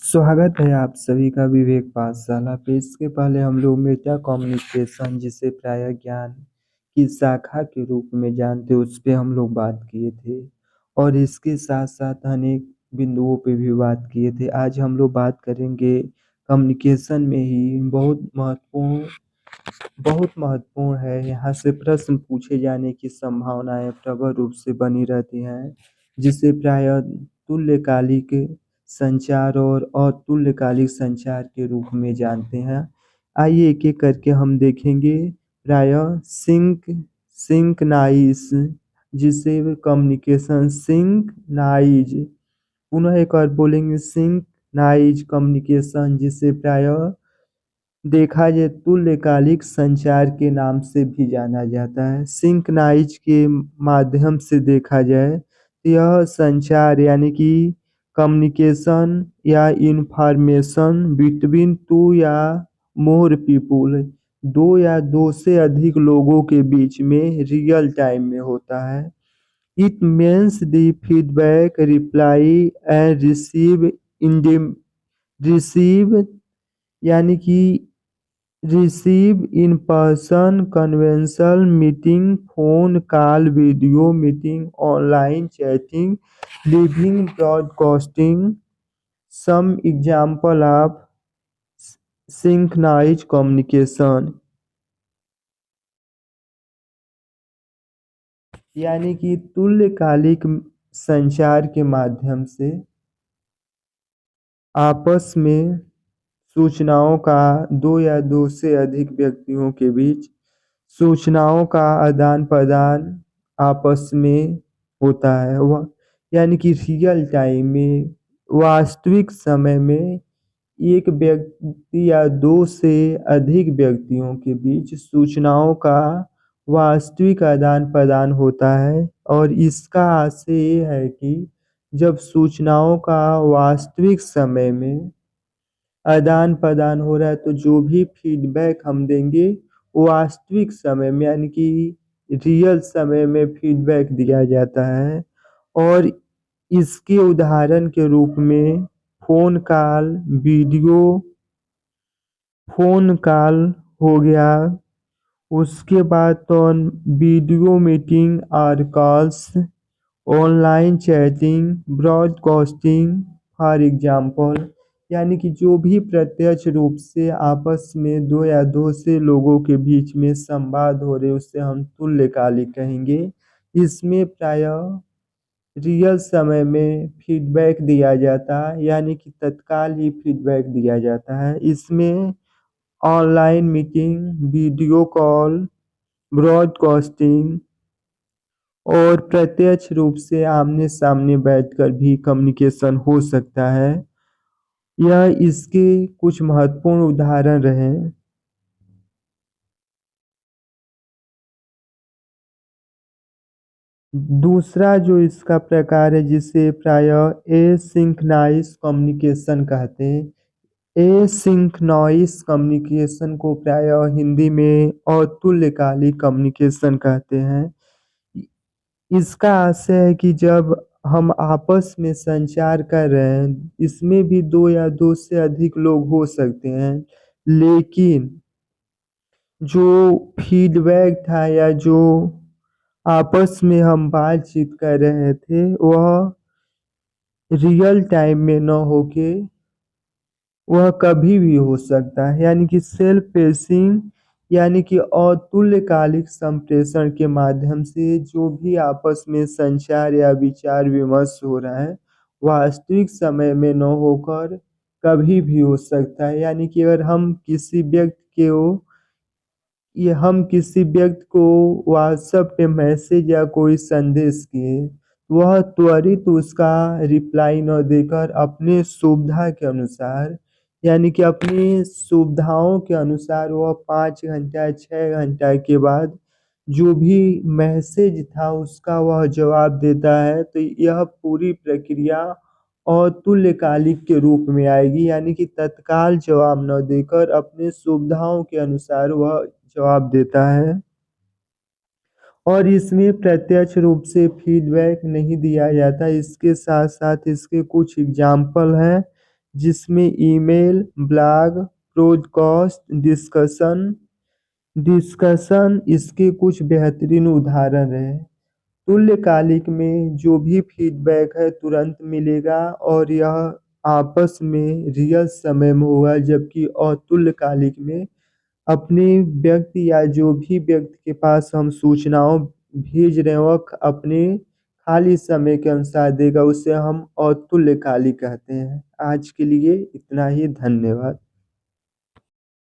स्वागत है आप सभी का विवेक पाठशाला पे। इसके पहले हम लोग मेटा कम्युनिकेशन, जिसे प्रायः ज्ञान की शाखा के रूप में जानते, उस पे हम लोग बात किए थे और इसके साथ साथ अनेक बिंदुओं पे भी बात किए थे। आज हम लोग बात करेंगे कम्युनिकेशन में ही बहुत महत्वपूर्ण है। यहाँ से प्रश्न पूछे जाने की संभावनाएं प्रबल रूप से बनी रहती हैं, जिसे प्रायः तुल्यकालिक संचार और अतुल्यकालिक संचार के रूप में जानते हैं। आइए एक एक करके हम देखेंगे। प्रायः सिंकनाइज, जिसे कम्युनिकेशन सिंकनाइज, पुनः एक और बोलेंगे सिंकनाइज कम्युनिकेशन, जिसे प्रायः देखा जाए तुल्यकालिक संचार के नाम से भी जाना जाता है। सिंक्राइज के माध्यम से देखा जाए तो यह संचार यानी कि कम्युनिकेशन या इंफॉर्मेशन बिटवीन टू या मोर पीपुल, दो या दो से अधिक लोगों के बीच में रियल टाइम में होता है। It means the feedback, reply and receive यानी कि receive in person, conventional meeting, phone call, video meeting, online chatting, living broadcasting. Some example of synchronise communication, यानी कि तुल्यकालिक संचार के माध्यम से आपस में सूचनाओं का, दो या दो से अधिक व्यक्तियों के बीच सूचनाओं का आदान प्रदान आपस में होता है। वह यानी कि रियल टाइम में, वास्तविक समय में एक व्यक्ति या दो से अधिक व्यक्तियों के बीच सूचनाओं का वास्तविक आदान प्रदान होता है। और इसका आशय ये है कि जब सूचनाओं का वास्तविक समय में आदान प्रदान हो रहा है तो जो भी फीडबैक हम देंगे वो वास्तविक समय में यानी कि रियल समय में फीडबैक दिया जाता है। और इसके उदाहरण के रूप में फोन कॉल, फोन कॉल हो गया, उसके बाद तो वीडियो मीटिंग और calls, online chatting, broadcasting for example. यानी कि जो भी प्रत्यक्ष रूप से आपस में दो या दो से लोगों के बीच में संवाद हो रहे उससे हम तुल्यकालिक कहेंगे। इसमें प्रायः रियल समय में फीडबैक दिया जाता है, यानी कि तत्काल ही फीडबैक दिया जाता है। इसमें online meeting, video call, broadcasting और प्रत्यक्ष रूप से आमने सामने बैठकर भी कम्युनिकेशन हो सकता है। यह इसके कुछ महत्वपूर्ण उदाहरण रहे। दूसरा जो इसका प्रकार है, जिसे प्रायः एसिंक्रोनस कम्युनिकेशन कहते हैं। एसिंक्रोनस कम्युनिकेशन को प्रायः हिंदी में अतुल्यकालिक कम्युनिकेशन कहते हैं। इसका आशय है कि जब हम आपस में संचार कर रहे हैं, इसमें भी दो या दो से अधिक लोग हो सकते हैं, लेकिन जो फीडबैक था या जो आपस में हम बातचीत कर रहे थे वह रियल टाइम में न होके वह कभी भी हो सकता है। यानी कि सेल्फ पेसिंग, यानी कि अतुल्यकालिक संप्रेषण के माध्यम से जो भी आपस में संचार या विचार विमर्श हो रहा है वास्तविक समय में न होकर कभी भी हो सकता है। यानी कि अगर हम किसी व्यक्ति को व्हाट्सएप पे मैसेज या कोई संदेश किए, वह त्वरित उसका रिप्लाई न देकर अपने सुविधा के अनुसार, यानी कि अपनी सुविधाओं के अनुसार वह 5 घंटा 6 घंटा के बाद जो भी मैसेज था उसका वह जवाब देता है, तो यह पूरी प्रक्रिया अतुल्यकालिक के रूप में आएगी। यानी कि तत्काल जवाब न देकर अपने सुविधाओं के अनुसार वह जवाब देता है। और इसमें प्रत्यक्ष रूप से फीडबैक नहीं दिया जाता। इसके साथ-साथ इसके कुछ एग्ज़ाम्पल हैं, जिसमें email, blog, podcast, discussion discussion इसके कुछ बेहतरीन उदाहरण हैं। तुल्यकालिक में जो भी फीडबैक है तुरंत मिलेगा और यह आपस में रियल समय में होगा, जबकि अतुल्यकालिक में अपने व्यक्ति या जो भी व्यक्ति के पास हम सूचनाओं भेज रहे हैं वह अपने खाली समय के अनुसार देगा। उसे हम अतुल्यकालिक कहते हैं। आज के लिए इतना ही, धन्यवाद।